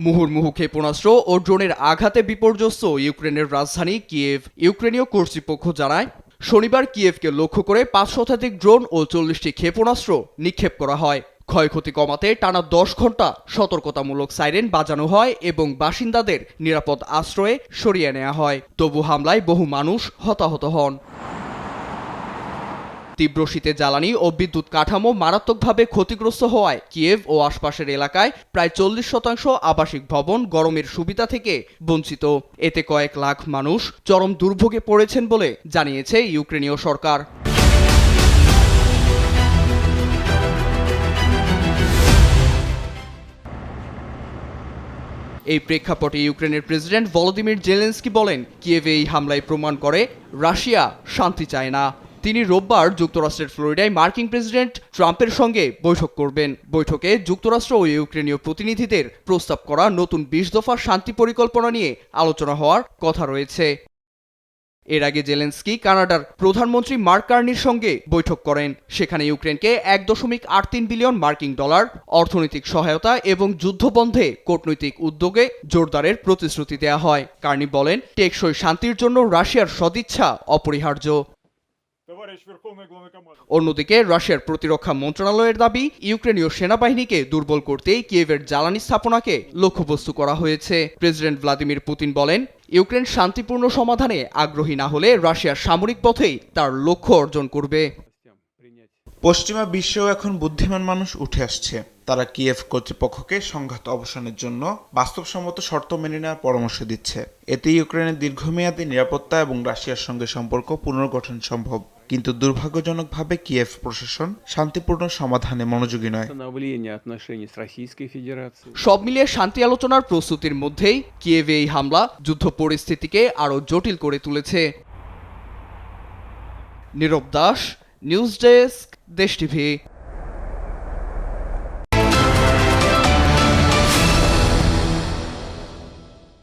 মুহুর্মুহু ক্ষেপণাস্ত্র ও ড্রোনের আঘাতে বিপর্যস্ত ইউক্রেনের রাজধানী কিয়েভ। ইউক্রেনীয় কর্তৃপক্ষ জানায়, শনিবার কিয়েভকে লক্ষ্য করে ৫ শতাধিক ড্রোন ও ৪০টি ক্ষেপণাস্ত্র নিক্ষেপ করা হয়। ক্ষয়ক্ষতি কমাতে টানা ১০ ঘন্টা সতর্কতামূলক সাইরেন বাজানো হয় এবং বাসিন্দাদের নিরাপদ আশ্রয়ে সরিয়ে নেওয়া হয়। তবু হামলায় বহু মানুষ হতাহত হন। তীব্র শীতে জ্বালানি ও বিদ্যুৎ কাঠামো মারাত্মকভাবে ক্ষতিগ্রস্ত হওয়ায় কিয়েভ ও আশপাশের এলাকায় প্রায় ৪০% আবাসিক ভবন গরমের সুবিধা থেকে বঞ্চিত। এতে কয়েক লাখ মানুষ চরম দুর্ভোগে পড়েছেন বলে জানিয়েছে ইউক্রেনীয় সরকার। এই প্রেক্ষাপটে ইউক্রেনের প্রেসিডেন্ট ভলোদিমির জেলেনস্কি বলেন, কিয়েভে এই হামলায় প্রমাণ করে রাশিয়া শান্তি চায় না। তিনি রোববার যুক্তরাষ্ট্রের ফ্লোরিডায় মার্কিন প্রেসিডেন্ট ট্রাম্পের সঙ্গে বৈঠক করবেন। বৈঠকে যুক্তরাষ্ট্র ও ইউক্রেনীয় প্রতিনিধিদের প্রস্তাব করা নতুন ২০ দফা শান্তি পরিকল্পনা নিয়ে আলোচনা হওয়ার কথা রয়েছে। এর আগে জেলেনস্কি কানাডার প্রধানমন্ত্রী মার্ক কার্নির সঙ্গে বৈঠক করেন। সেখানে ইউক্রেনকে $১.৮৩ বিলিয়ন মার্কিন ডলার অর্থনৈতিক সহায়তা এবং যুদ্ধবন্ধে কূটনৈতিক উদ্যোগে জোরদারের প্রতিশ্রুতি দেওয়া হয়। কার্নি বলেন, টেকসই শান্তির জন্য রাশিয়ার সদিচ্ছা অপরিহার্য। অন্যদিকে রাশিয়ার প্রতিরক্ষা মন্ত্রণালয়ের দাবি, ইউক্রেনীয় সেনাবাহিনীকে দুর্বল করতেই কিয়েভের জ্বালানি স্থাপনাকে লক্ষ্যবস্তু করা হয়েছে। প্রেসিডেন্ট ভ্লাদিমির পুতিন বলেন, ইউক্রেন শান্তিপূর্ণ সমাধানে আগ্রহী না হলে রাশিয়ার সামরিক পথেই তার লক্ষ্য অর্জন করবে। পশ্চিমা বিশ্বেও এখন বুদ্ধিমান মানুষ উঠে আসছে। তারা কিয়েভ কর্তৃপক্ষকে সংঘাত অবসানের জন্য বাস্তবসম্মত শর্ত মেনে নেওয়ার পরামর্শ দিচ্ছে। এতে ইউক্রেনের দীর্ঘমেয়াদী নিরাপত্তা এবং রাশিয়ার সঙ্গে সম্পর্ক পুনর্গঠন সম্ভব। কিন্তু দুর্ভাগ্যজনকভাবে কিয়েভ প্রশাসন শান্তিপূর্ণ সমাধানে মনোযোগী নয়। সব মিলিয়ে শান্তি আলোচনার প্রস্তুতির মধ্যেই কিয়েভে এই হামলা যুদ্ধ পরিস্থিতিকে আরও জটিল করে তুলেছে। নীরব দাস, নিউজ ডেস্ক, দেশ টিভি।